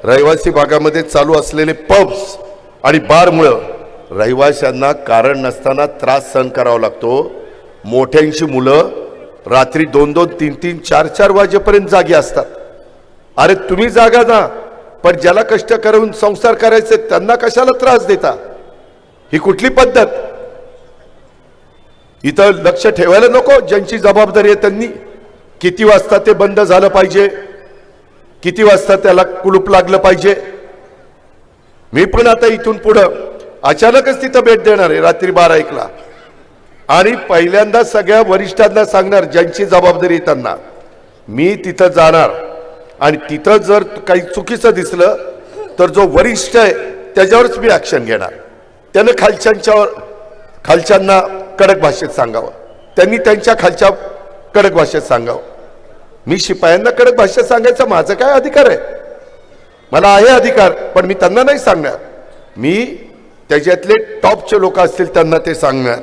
रहिवासी भागामध्ये चालू असलेले पब्स आणि बारमुळे रहिवाशांना कारण नसताना त्रास सहन करावा लागतो। मोठ्यांची मुलं रात्री 2-2, 3-3, 4-4 वाजेपर्यंत जागी असतात। अरे तुम्ही जागा ना, पण ज्याला कष्ट करून संसार करायचे त्यांना कशाला त्रास देता? ही कुठली पद्धत? इथं लक्ष ठेवायला नको ज्यांची जबाबदारी आहे त्यांनी। किती वाजता ते बंद झालं पाहिजे, किती वाजता त्याला कुलूप लागलं पाहिजे। मी पण आता इथून पुढे अचानकच तिथं भेट देणार आहे रात्री 12-1ला आणि पहिल्यांदा सगळ्या वरिष्ठांना सांगणार ज्यांची जबाबदारी आहे त्यांना, मी तिथं जाणार आणि तिथं जर काही चुकीचं दिसलं तर जो वरिष्ठ आहे त्याच्यावरच मी ऍक्शन घेणार। त्याने खालच्यांना कडक भाषेत सांगावं, त्यांनी त्यांच्या खालच्या कडक भाषेत सांगावं। मी शिपायांना कडक भाषेत सांगायचा माझा काय अधिकार आहे? मला आहे अधिकार, पण मी त्यांना नाही सांगणार। मी त्याच्यातले टॉपचे लोक असतील त्यांना ते सांगणार।